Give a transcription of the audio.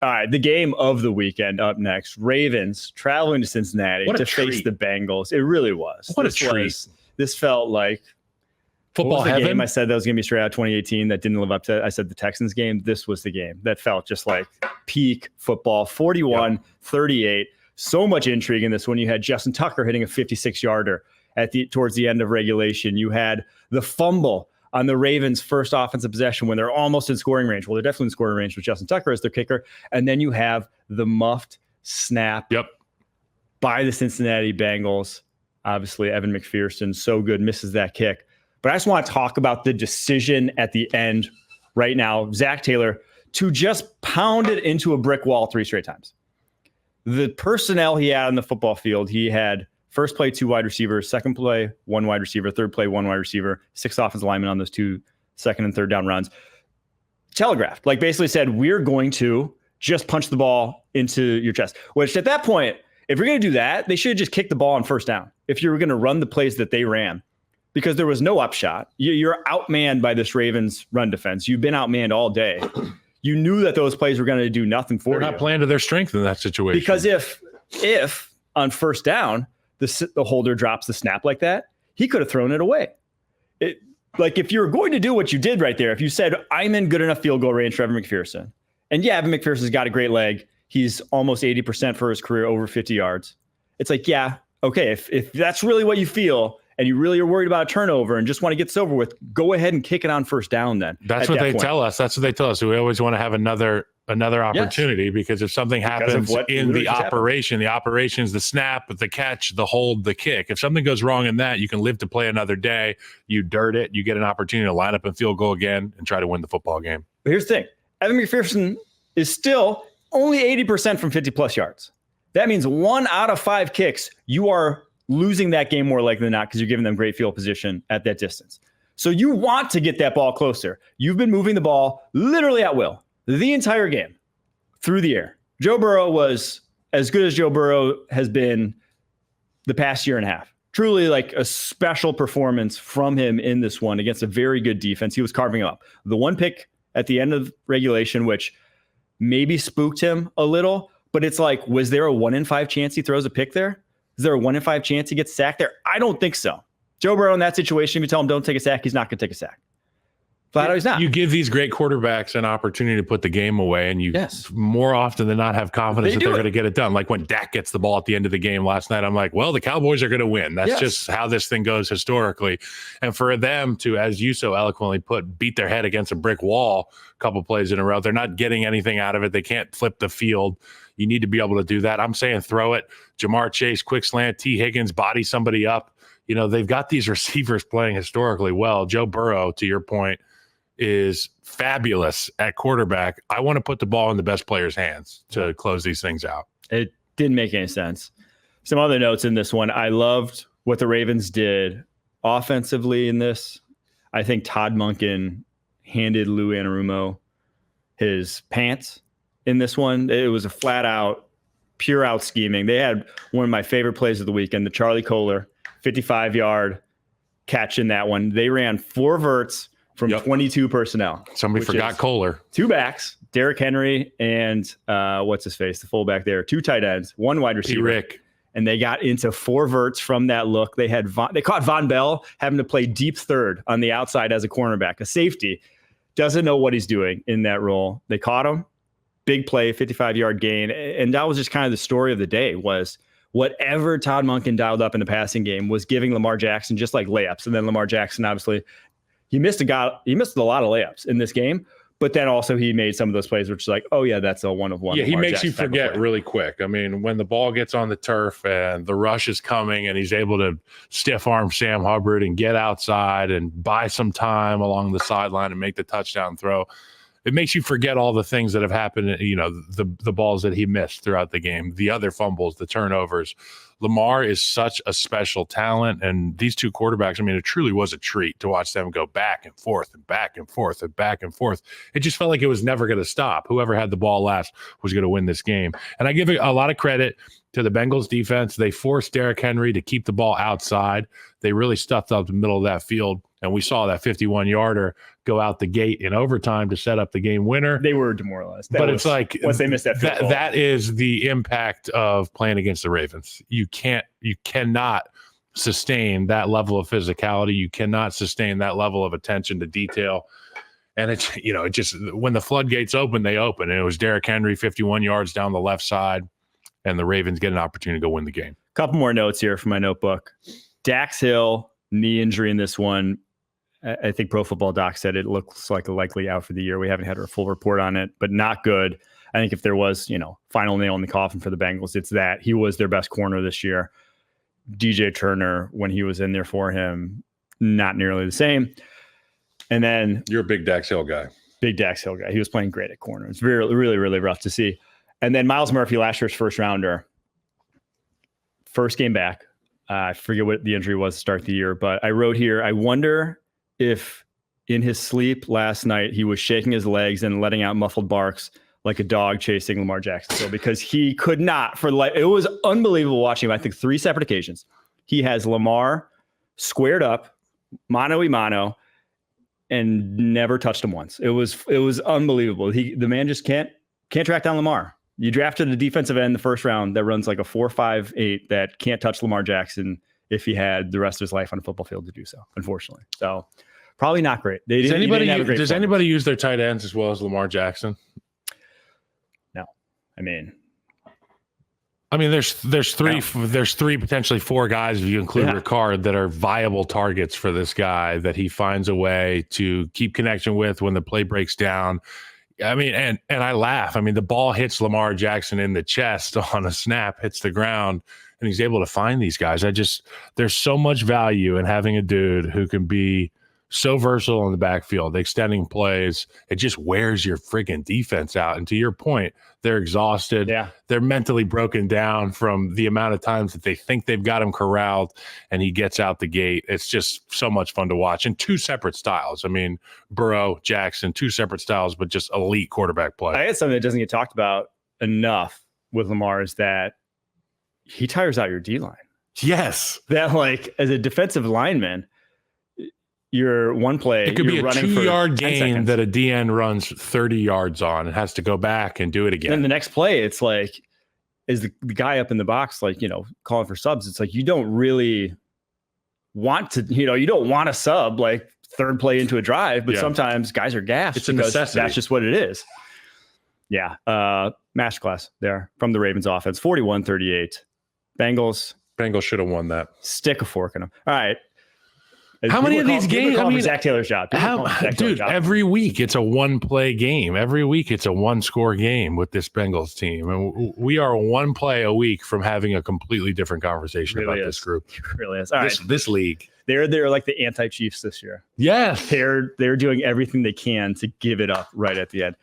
All right, the game of the weekend up next. Ravens traveling to Cincinnati to face the Bengals. It really was. What a treat. This felt like football heaven. Game I said that was going to be straight out of 2018 that didn't live up to it. I said the Texans game. This was the game that felt just like peak football. 41-38. So much intrigue in this one. You had Justin Tucker hitting a 56-yarder towards the end of regulation. You had the fumble on the Ravens' first offensive possession when they're almost in scoring range. Well, they're definitely in scoring range with Justin Tucker as their kicker. And then you have the muffed snap by the Cincinnati Bengals. Obviously, Evan McPherson, so good, misses that kick. But I just want to talk about the decision at the end right now. Zach Taylor to just pound it into a brick wall 3 straight times. The personnel he had on the football field, he had first play 2 wide receivers, second play 1 wide receiver, third play 1 wide receiver, 6 offensive linemen on those 2 second and third down runs. Telegraphed, like basically said, we're going to just punch the ball into your chest. Which at that point, if you're going to do that, they should have just kicked the ball on first down. If you were going to run the plays that they ran, because there was no upshot. You're outmanned by this Ravens run defense. You've been outmanned all day. You knew that those plays were going to do nothing for you. They're not playing to their strength in that situation. Because if on first down, the holder drops the snap like that, he could have thrown it away. Like if you were going to do what you did right there, if you said, I'm in good enough field goal range for Evan McPherson, and yeah, Evan McPherson's got a great leg. He's almost 80% for his career, over 50 yards. It's like, yeah, okay, if that's really what you feel and you really are worried about a turnover and just want to get this over with, go ahead and kick it on first down then. That's what they tell us. That's what they tell us. We always want to have another opportunity because if something happens in the operation's the snap, the catch, the hold, the kick. If something goes wrong in that, you can live to play another day. You dirt it. You get an opportunity to line up and field goal again and try to win the football game. But here's the thing. Evan McPherson is still only 80% from 50-plus yards. That means 1 out of 5 kicks, you are losing that game more likely than not because you're giving them great field position at that distance. So you want to get that ball closer. You've been moving the ball literally at will the entire game through the air. Joe Burrow was as good as Joe Burrow has been the past year and a half. Truly like a special performance from him in this one against a very good defense. He was carving up. The one pick at the end of regulation, which maybe spooked him a little, but it's like, was there a 1 in 5 chance he throws a pick there? Is there a 1 in 5 chance he gets sacked there? I don't think so. Joe Burrow in that situation, if you tell him don't take a sack, he's not going to take a sack. Flat out, he's not. You give these great quarterbacks an opportunity to put the game away, and you more often than not have confidence that they're going to get it done. Like when Dak gets the ball at the end of the game last night, I'm like, well, the Cowboys are going to win. That's just how this thing goes historically. And for them to, as you so eloquently put, beat their head against a brick wall a couple plays in a row, they're not getting anything out of it. They can't flip the field. You need to be able to do that. I'm saying throw it. Jamar Chase, quick slant, T. Higgins, body somebody up. You know, they've got these receivers playing historically well. Joe Burrow, to your point, is fabulous at quarterback. I want to put the ball in the best player's hands to close these things out. It didn't make any sense. Some other notes in this one. I loved what the Ravens did offensively in this. I think Todd Monken handed Lou Anarumo his pants in this one. It was a flat out, pure out scheming. They had one of my favorite plays of the weekend, the Charlie Kohler 55-yard catch in that one. They ran 4 verts from 22 personnel. Somebody forgot Kohler. 2 backs, Derrick Henry and what's his face, the fullback there, 2 tight ends, 1 wide receiver. Rick. And they got into 4 verts from that look. They caught Von Bell having to play deep third on the outside as a cornerback, a safety. Doesn't know what he's doing in that role. They caught him. Big play, 55-yard gain. And that was just kind of the story of the day was whatever Todd Monken dialed up in the passing game was giving Lamar Jackson just like layups. And then Lamar Jackson, obviously, he missed a lot of layups in this game. But then also he made some of those plays, which is like, oh, yeah, that's a 1-of-1. Yeah, he makes you forget really quick. I mean, when the ball gets on the turf and the rush is coming and he's able to stiff arm Sam Hubbard and get outside and buy some time along the sideline and make the touchdown throw, it makes you forget all the things that have happened, you know, the balls that he missed throughout the game, the other fumbles, the turnovers. Lamar is such a special talent, and these 2 quarterbacks, I mean, it truly was a treat to watch them go back and forth and back and forth and back and forth. It just felt like it was never going to stop. Whoever had the ball last was going to win this game. And I give a lot of credit to the Bengals defense. They forced Derrick Henry to keep the ball outside. They really stuffed up the middle of that field. And we saw that 51-yarder go out the gate in overtime to set up the game winner. They were demoralized. It's like once they missed that is the impact of playing against the Ravens. You cannot sustain that level of physicality. You cannot sustain that level of attention to detail. And it's, it just, when the floodgates open, they open. And it was Derrick Henry, 51 yards down the left side, and the Ravens get an opportunity to go win the game. Couple more notes here from my notebook. Dax Hill, knee injury in this one. I think Pro Football Doc said it looks like a likely out for the year. We haven't had a full report on it, but not good. I think if there was, final nail in the coffin for the Bengals, it's that he was their best corner this year. DJ Turner, when he was in there for him, not nearly the same. And then you're a big Dax Hill guy. Big Dax Hill guy. He was playing great at corner. It's really, really, really rough to see. And then Miles Murphy, last year's first rounder, first game back. I forget what the injury was to start the year, but I wrote here, I wonder if in his sleep last night, he was shaking his legs and letting out muffled barks like a dog chasing Lamar Jackson. So because he could not it was unbelievable watching him. I think 3 separate occasions. He has Lamar squared up, mano a mano, and never touched him once. It was unbelievable. The man just can't track down Lamar. You drafted a defensive end in the first round that runs like a 4.58 that can't touch Lamar Jackson if he had the rest of his life on a football field to do so, unfortunately. So probably not great. Does anybody use their tight ends as well as Lamar Jackson? No. I mean, there's three, potentially 4 guys, if you include Ricard, that are viable targets for this guy that he finds a way to keep connection with when the play breaks down. And I laugh. The ball hits Lamar Jackson in the chest on a snap, hits the ground, and he's able to find these guys. There's so much value in having a dude who can be so versatile in the backfield, extending plays. It just wears your friggin' defense out. And to your point, they're exhausted. Yeah. They're mentally broken down from the amount of times that they think they've got him corralled and he gets out the gate. It's just so much fun to watch. And 2 separate styles. Burrow, Jackson, 2 separate styles, but just elite quarterback play. I guess something that doesn't get talked about enough with Lamar is that he tires out your D-line. Yes. That, as a defensive lineman, you're one play. It could be a running 2-yard gain that a DN runs 30 yards on and has to go back and do it again. And the next play, it's like, is the guy up in the box, calling for subs? It's like, you don't really want to, you don't want to sub third play into a drive, but sometimes guys are gassed. It's a necessity. That's just what it is. Yeah. Masterclass there from the Ravens offense, 41-38. Bengals should have won that. Stick a fork in them. All right. How many of these games? Zach Taylor's job. Every week it's a 1-play game. Every week it's a 1-score game with this Bengals team, and we are 1 play a week from having a completely different conversation about this group. It really is. All right. This league. They're like the anti-Chiefs this year. Yes, they're doing everything they can to give it up right at the end.